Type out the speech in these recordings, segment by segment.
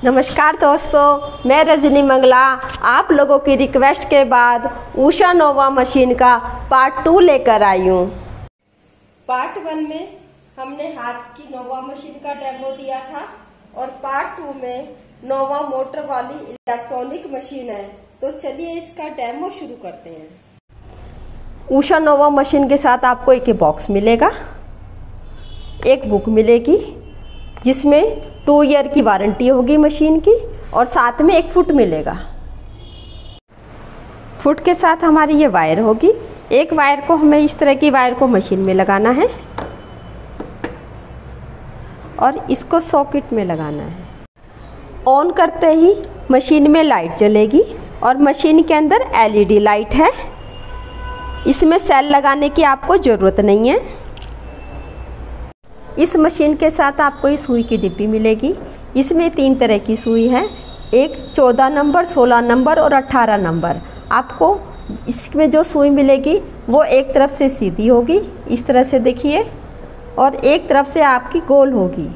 नमस्कार दोस्तों, मैं रजनी मंगला आप लोगों की रिक्वेस्ट के बाद उषा नोवा मशीन का पार्ट 2 लेकर आई हूँ। पार्ट 1 में हमने हाथ की नोवा मशीन का डेमो दिया था और पार्ट 2 में नोवा मोटर वाली इलेक्ट्रॉनिक मशीन है। तो चलिए इसका डेमो शुरू करते हैं। उषा नोवा मशीन के साथ आपको एक बॉक्स मिलेगा, एक बुक मिलेगी जिसमें 2 ईयर की वारंटी होगी मशीन की, और साथ में 1 फुट मिलेगा। फुट के साथ हमारी ये वायर होगी। एक वायर को हमें इस तरह की वायर को मशीन में लगाना है और इसको सॉकेट में लगाना है। ऑन करते ही मशीन में लाइट जलेगी और मशीन के अंदर LED लाइट है। इसमें सेल लगाने की आपको ज़रूरत नहीं है। इस मशीन के साथ आपको ये सुई की डिब्बी मिलेगी। इसमें 3 तरह की सुई है, एक 14 नंबर, 16 नंबर और 18 नंबर। आपको इसमें जो सुई मिलेगी वो एक तरफ से सीधी होगी, इस तरह से देखिए, और एक तरफ से आपकी गोल होगी।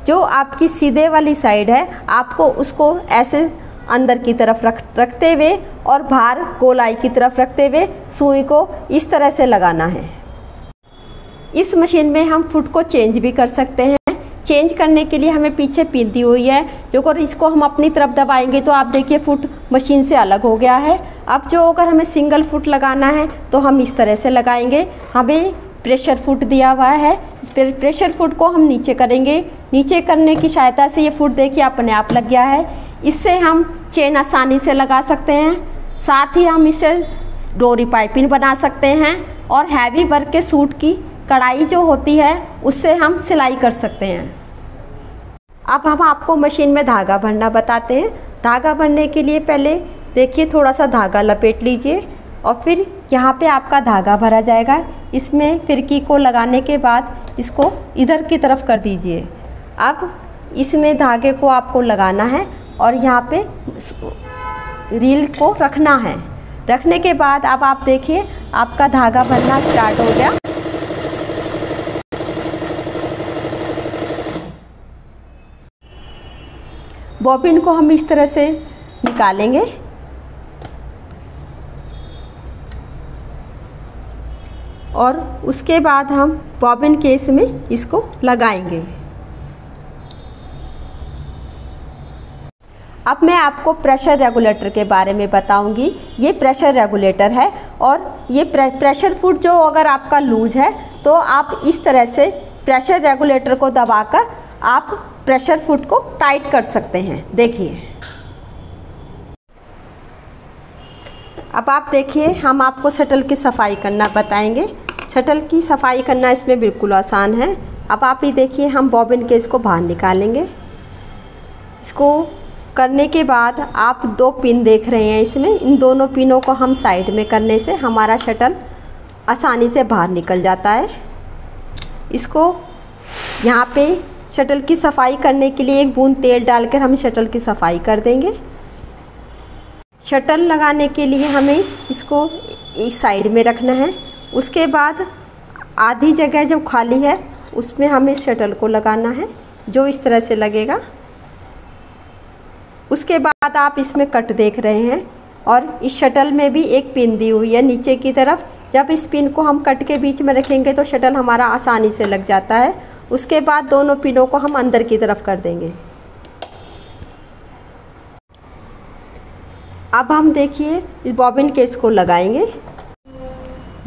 जो आपकी सीधे वाली साइड है आपको उसको ऐसे अंदर की तरफ रखते हुए और बाहर गोलाई की तरफ रखते हुए सुई को इस तरह से लगाना है। इस मशीन में हम फुट को चेंज भी कर सकते हैं। चेंज करने के लिए हमें पीछे पिन दी हुई है, जो अगर इसको हम अपनी तरफ दबाएंगे तो आप देखिए फुट मशीन से अलग हो गया है। अब जो अगर हमें सिंगल फुट लगाना है तो हम इस तरह से लगाएंगे। हमें प्रेशर फुट दिया हुआ है, इस प्रेशर फुट को हम नीचे करेंगे। नीचे करने की सहायता से ये फुट देखिए अपने आप लग गया है। इससे हम चेन आसानी से लगा सकते हैं। साथ ही हम इससे डोरी पाइपिंग बना सकते हैं और हैवी वर्क के सूट की कढ़ाई जो होती है उससे हम सिलाई कर सकते हैं। अब हम आपको मशीन में धागा भरना बताते हैं। धागा भरने के लिए पहले देखिए थोड़ा सा धागा लपेट लीजिए और फिर यहाँ पे आपका धागा भरा जाएगा। इसमें फिरकी को लगाने के बाद इसको इधर की तरफ कर दीजिए। अब इसमें धागे को आपको लगाना है और यहाँ पे रील को रखना है। रखने के बाद अब आप देखिए आपका धागा भरना स्टार्ट हो गया। बॉबिन को हम इस तरह से निकालेंगे और उसके बाद हम बॉबिन केस में इसको लगाएंगे। अब मैं आपको प्रेशर रेगुलेटर के बारे में बताऊंगी। ये प्रेशर रेगुलेटर है और ये प्रेशर फुट जो अगर आपका लूज है तो आप इस तरह से प्रेशर रेगुलेटर को दबाकर आप प्रेशर फुट को टाइट कर सकते हैं। देखिए, अब आप देखिए हम आपको शटल की सफाई करना बताएंगे। शटल की सफाई करना इसमें बिल्कुल आसान है। अब आप ये देखिए हम बॉबिन के इसको बाहर निकालेंगे। इसको करने के बाद आप 2 पिन देख रहे हैं इसमें, इन दोनों पिनों को हम साइड में करने से हमारा शटल आसानी से बाहर निकल जाता है। इसको यहाँ पे शटल की सफाई करने के लिए 1 बूंद तेल डालकर हम शटल की सफाई कर देंगे। शटल लगाने के लिए हमें इसको एक साइड में रखना है। उसके बाद आधी जगह जो खाली है उसमें हमें इस शटल को लगाना है, जो इस तरह से लगेगा। उसके बाद आप इसमें कट देख रहे हैं और इस शटल में भी एक पिन दी हुई है नीचे की तरफ। जब इस पिन को हम कट के बीच में रखेंगे तो शटल हमारा आसानी से लग जाता है। उसके बाद दोनों पिनों को हम अंदर की तरफ कर देंगे। अब हम देखिए इस बॉबिन केस को लगाएंगे।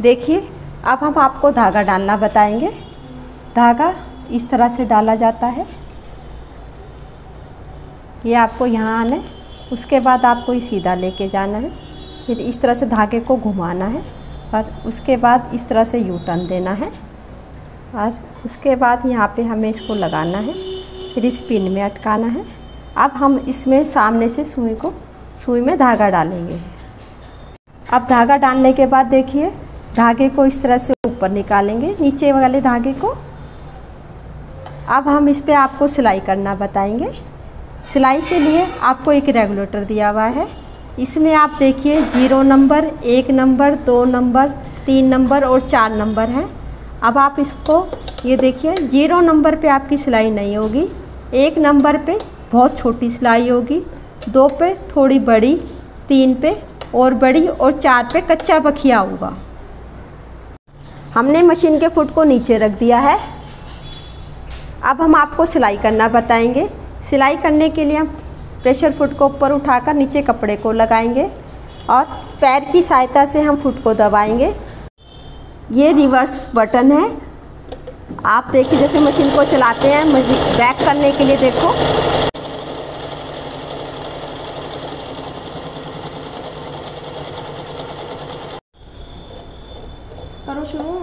देखिए अब हम आपको धागा डालना बताएंगे। धागा इस तरह से डाला जाता है। ये आपको यहाँ आना है, उसके बाद आपको ये सीधा लेके जाना है। फिर इस तरह से धागे को घुमाना है और उसके बाद इस तरह से यू टर्न देना है और उसके बाद यहाँ पे हमें इसको लगाना है। फिर इस पिन में अटकाना है। अब हम इसमें सामने से सुई में धागा डालेंगे। अब धागा डालने के बाद देखिए धागे को इस तरह से ऊपर निकालेंगे, नीचे वाले धागे को। अब हम इस पे आपको सिलाई करना बताएंगे। सिलाई के लिए आपको एक रेगुलेटर दिया हुआ है। इसमें आप देखिए 0 नंबर, 1 नंबर, 2 नंबर, 3 नंबर और 4 नंबर है। अब आप इसको ये देखिए 0 नंबर पे आपकी सिलाई नहीं होगी, 1 नंबर पे बहुत छोटी सिलाई होगी, 2 पे थोड़ी बड़ी, 3 पे और बड़ी और 4 पे कच्चा बखिया होगा। हमने मशीन के फुट को नीचे रख दिया है। अब हम आपको सिलाई करना बताएंगे। सिलाई करने के लिए हम प्रेशर फुट को ऊपर उठाकर नीचे कपड़े को लगाएंगे और पैर की सहायता से हम फुट को दबाएंगे। ये रिवर्स बटन है। आप देखिए जैसे मशीन को चलाते हैं, बैक करने के लिए देखो। करो शुरू।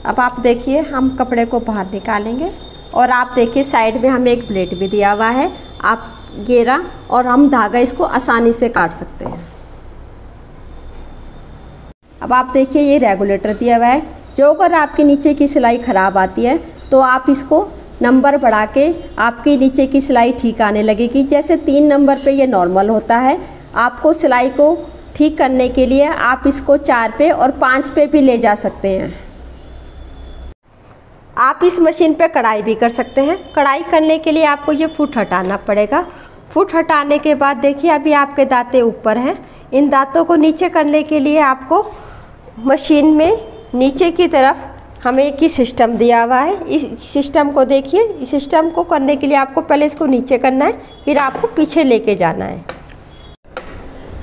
अब आप देखिए हम कपड़े को बाहर निकालेंगे और आप देखिए साइड में हमें एक प्लेट भी दिया हुआ है। आप घेरा और हम धागा इसको आसानी से काट सकते हैं। अब आप देखिए ये रेगुलेटर दिया हुआ है। जो अगर आपके नीचे की सिलाई ख़राब आती है तो आप इसको नंबर बढ़ा के आपकी नीचे की सिलाई ठीक आने लगेगी। जैसे 3 नंबर पे ये नॉर्मल होता है, आपको सिलाई को ठीक करने के लिए आप इसको 4 पे और 5 पे भी ले जा सकते हैं। आप इस मशीन पे कढ़ाई भी कर सकते हैं। कढ़ाई करने के लिए आपको ये फुट हटाना पड़ेगा। फुट हटाने के बाद देखिए अभी आपके दांतें ऊपर हैं। इन दांतों को नीचे करने के लिए आपको मशीन में नीचे की तरफ हमें एक ही सिस्टम दिया हुआ है। इस सिस्टम को देखिए। इस सिस्टम को करने के लिए आपको पहले इसको नीचे करना है, फिर आपको पीछे लेके जाना है।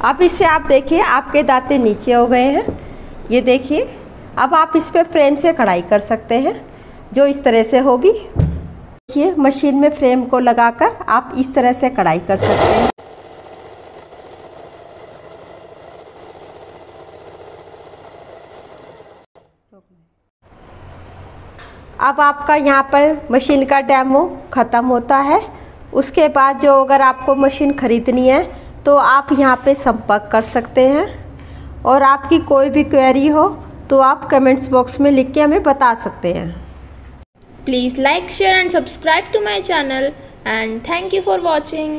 अब इससे आप देखिए आपके दांतें नीचे हो गए हैं। ये देखिए अब आप इस पर फ्रेम से कढ़ाई कर सकते हैं जो इस तरह से होगी। देखिए मशीन में फ्रेम को लगाकर आप इस तरह से कढ़ाई कर सकते हैं। अब आपका यहाँ पर मशीन का डेमो ख़त्म होता है। उसके बाद जो अगर आपको मशीन ख़रीदनी है तो आप यहाँ पे संपर्क कर सकते हैं और आपकी कोई भी क्वेरी हो तो आप कमेंट्स बॉक्स में लिख के हमें बता सकते हैं। Please like, share and subscribe to my channel and thank you for watching.